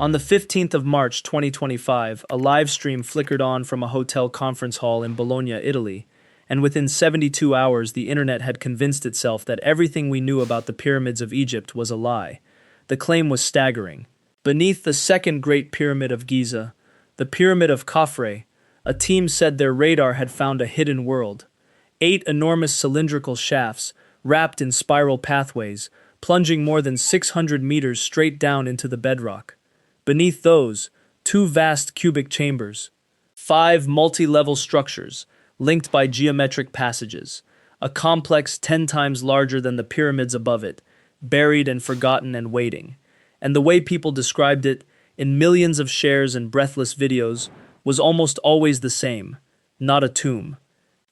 On the 15th of March 2025, a live stream flickered on from a hotel conference hall in Bologna, Italy, and within 72 hours the internet had convinced itself that everything we knew about the pyramids of Egypt was a lie. The claim was staggering. Beneath the second Great Pyramid of Giza, the Pyramid of Khafre, a team said their radar had found a hidden world. 8 enormous cylindrical shafts, wrapped in spiral pathways, plunging more than 600 meters straight down into the bedrock. Beneath those, 2 vast cubic chambers. 5 multi-level structures, linked by geometric passages. A complex 10 times larger than the pyramids above it, buried and forgotten and waiting. And the way people described it, in millions of shares and breathless videos, was almost always the same. Not a tomb.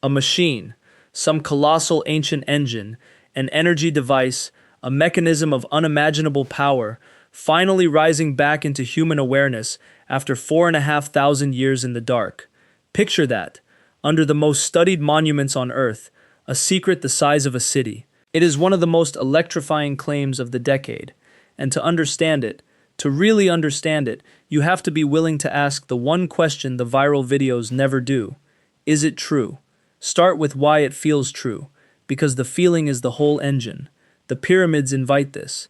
A machine. Some colossal ancient engine, an energy device, a mechanism of unimaginable power, finally rising back into human awareness after 4,500 years in the dark. Picture that, under the most studied monuments on Earth, a secret the size of a city. It is one of the most electrifying claims of the decade, and to really understand it, you have to be willing to ask the one question the viral videos never do. Is it true? Start with why it feels true, because the feeling is the whole engine. The pyramids invite this.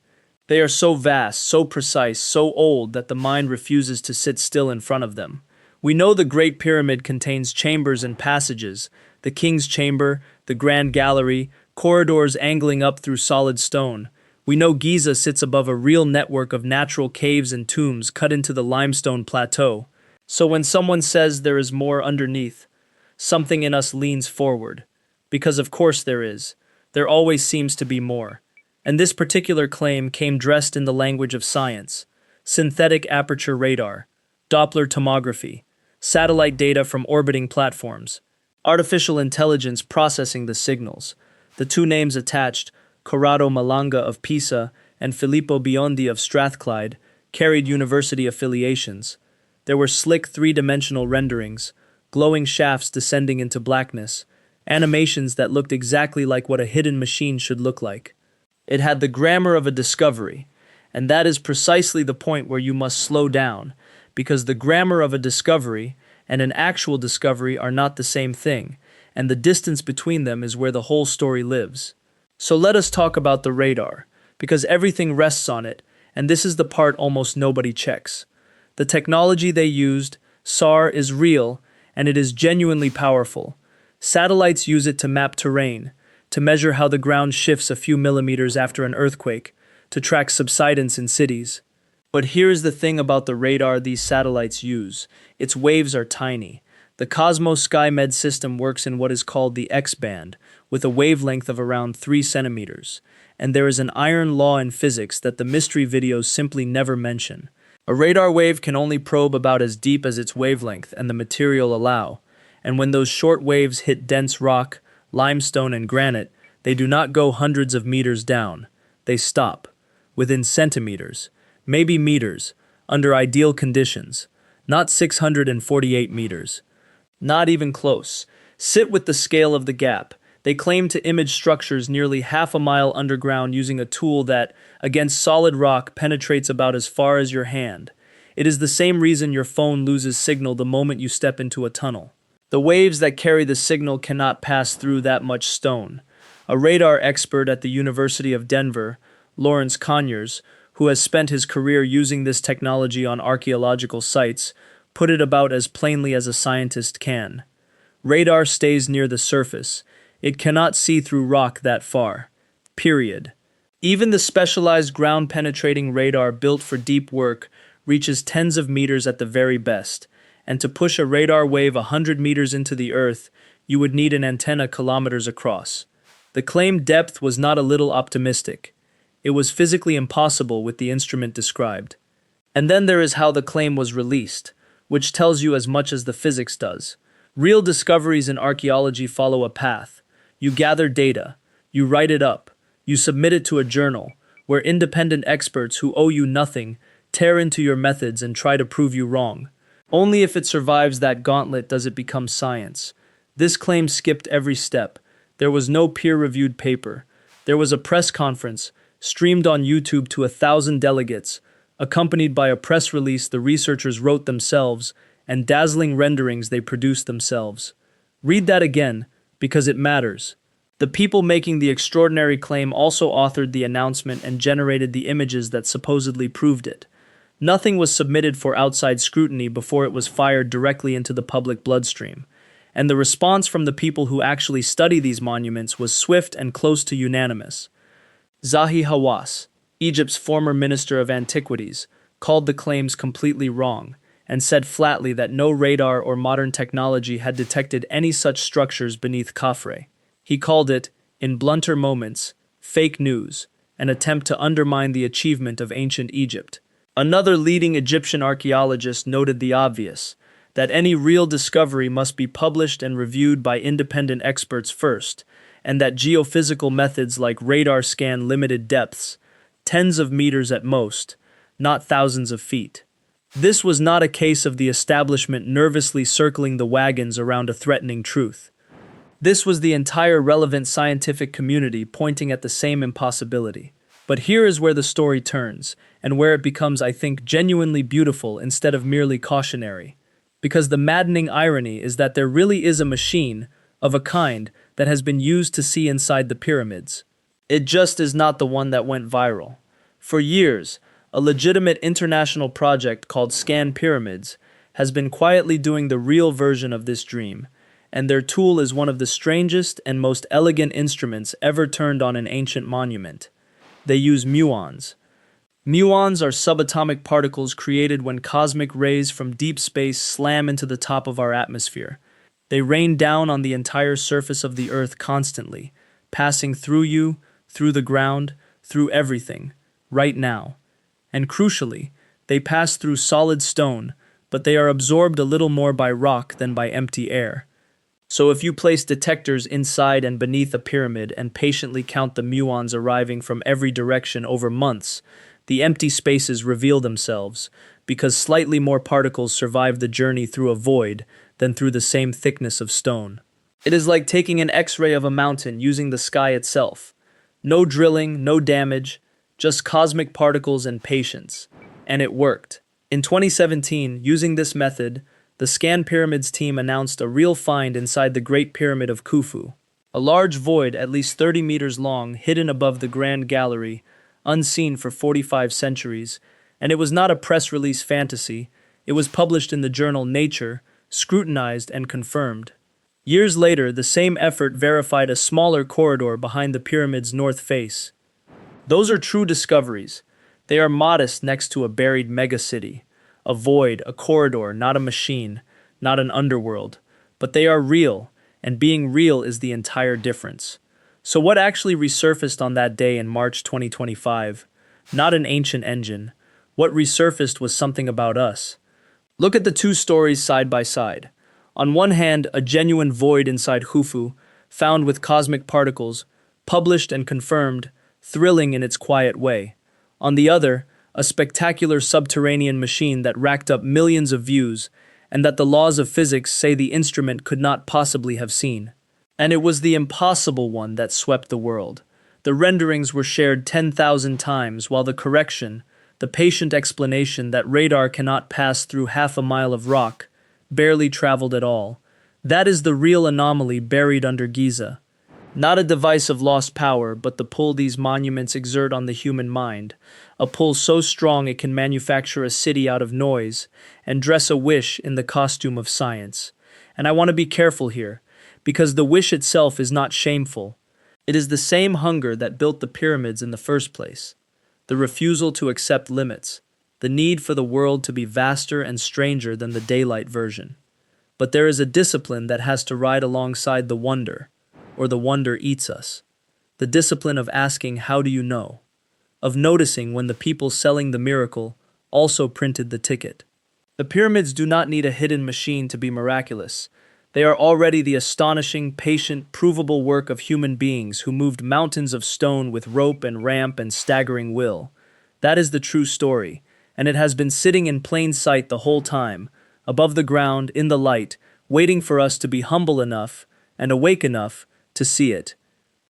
They are so vast, so precise, so old that the mind refuses to sit still in front of them. We know the Great Pyramid contains chambers and passages, the King's Chamber, the Grand Gallery, corridors angling up through solid stone. We know Giza sits above a real network of natural caves and tombs cut into the limestone plateau. So when someone says there is more underneath, something in us leans forward. Because of course there is. There always seems to be more. And this particular claim came dressed in the language of science. Synthetic aperture radar, Doppler tomography, satellite data from orbiting platforms, artificial intelligence processing the signals. The 2 names attached, Corrado Malanga of Pisa and Filippo Biondi of Strathclyde, carried university affiliations. There were slick 3-dimensional renderings, glowing shafts descending into blackness, animations that looked exactly like what a hidden machine should look like. It had the grammar of a discovery, and that is precisely the point where you must slow down, because the grammar of a discovery and an actual discovery are not the same thing, and the distance between them is where the whole story lives. So let us talk about the radar, because everything rests on it, and this is the part almost nobody checks. The technology they used, SAR, is real, and it is genuinely powerful. Satellites use it to map terrain, to measure how the ground shifts a few millimeters after an earthquake, to track subsidence in cities. But here's the thing about the radar these satellites use. Its waves are tiny. The Cosmos SkyMed system works in what is called the X-band, with a wavelength of around 3 centimeters. And there is an iron law in physics that the mystery videos simply never mention. A radar wave can only probe about as deep as its wavelength and the material allow. And when those short waves hit dense rock, limestone and granite, they do not go hundreds of meters down. They stop, within centimeters, maybe meters, under ideal conditions, not 648 meters. Not even close. Sit with the scale of the gap. They claim to image structures nearly half a mile underground using a tool that, against solid rock, penetrates about as far as your hand. It is the same reason your phone loses signal the moment you step into a tunnel. The waves that carry the signal cannot pass through that much stone. A radar expert at the University of Denver, Lawrence Conyers, who has spent his career using this technology on archaeological sites, put it about as plainly as a scientist can. Radar stays near the surface. It cannot see through rock that far. Period. Even the specialized ground-penetrating radar built for deep work reaches tens of meters at the very best. And to push a radar wave 100 meters into the earth, you would need an antenna kilometers across. The claimed depth was not a little optimistic. It was physically impossible with the instrument described. And then there is how the claim was released, which tells you as much as the physics does. Real discoveries in archaeology follow a path. You gather data, you write it up, you submit it to a journal, where independent experts who owe you nothing tear into your methods and try to prove you wrong. Only if it survives that gauntlet does it become science. This claim skipped every step. There was no peer-reviewed paper. There was a press conference, streamed on YouTube to 1,000 delegates, accompanied by a press release the researchers wrote themselves and dazzling renderings they produced themselves. Read that again, because it matters. The people making the extraordinary claim also authored the announcement and generated the images that supposedly proved it. Nothing was submitted for outside scrutiny before it was fired directly into the public bloodstream, and the response from the people who actually study these monuments was swift and close to unanimous. Zahi Hawass, Egypt's former Minister of Antiquities, called the claims completely wrong and said flatly that no radar or modern technology had detected any such structures beneath Khafre. He called it, in blunter moments, fake news, an attempt to undermine the achievement of ancient Egypt. Another leading Egyptian archaeologist noted the obvious, that any real discovery must be published and reviewed by independent experts first, and that geophysical methods like radar scan limited depths, tens of meters at most, not thousands of feet. This was not a case of the establishment nervously circling the wagons around a threatening truth. This was the entire relevant scientific community pointing at the same impossibility. But here is where the story turns, and where it becomes, I think, genuinely beautiful instead of merely cautionary. Because the maddening irony is that there really is a machine, of a kind, that has been used to see inside the pyramids. It just is not the one that went viral. For years, a legitimate international project called Scan Pyramids has been quietly doing the real version of this dream, and their tool is one of the strangest and most elegant instruments ever turned on an ancient monument. They use muons. Muons are subatomic particles created when cosmic rays from deep space slam into the top of our atmosphere. They rain down on the entire surface of the Earth constantly, passing through you, through the ground, through everything, right now. And crucially, they pass through solid stone, but they are absorbed a little more by rock than by empty air. So if you place detectors inside and beneath a pyramid and patiently count the muons arriving from every direction over months, the empty spaces reveal themselves, because slightly more particles survive the journey through a void than through the same thickness of stone. It is like taking an X-ray of a mountain using the sky itself. No drilling, no damage, just cosmic particles and patience. And it worked. In 2017, using this method, the Scan Pyramids team announced a real find inside the Great Pyramid of Khufu. A large void at least 30 meters long, hidden above the Grand Gallery, unseen for 45 centuries, and it was not a press release fantasy. It was published in the journal Nature, scrutinized and confirmed. Years later, the same effort verified a smaller corridor behind the pyramid's north face. Those are true discoveries. They are modest next to a buried megacity. A void, a corridor, not a machine, not an underworld. But they are real, and being real is the entire difference. So what actually resurfaced on that day in March 2025? Not an ancient engine. What resurfaced was something about us. Look at the two stories side by side. On one hand, a genuine void inside Khufu, found with cosmic particles, published and confirmed, thrilling in its quiet way. On the other, a spectacular subterranean machine that racked up millions of views, and that the laws of physics say the instrument could not possibly have seen. And it was the impossible one that swept the world. The renderings were shared 10,000 times, while the correction, the patient explanation that radar cannot pass through half a mile of rock, barely traveled at all. That is the real anomaly buried under Giza. Not a device of lost power, but the pull these monuments exert on the human mind, a pull so strong it can manufacture a city out of noise and dress a wish in the costume of science. And I want to be careful here, because the wish itself is not shameful. It is the same hunger that built the pyramids in the first place. The refusal to accept limits, the need for the world to be vaster and stranger than the daylight version. But there is a discipline that has to ride alongside the wonder, or the wonder eats us. The discipline of asking, how do you know? Of noticing when the people selling the miracle also printed the ticket. The pyramids do not need a hidden machine to be miraculous. They are already the astonishing, patient, provable work of human beings who moved mountains of stone with rope and ramp and staggering will. That is the true story, and it has been sitting in plain sight the whole time, above the ground, in the light, waiting for us to be humble enough and awake enough to see it.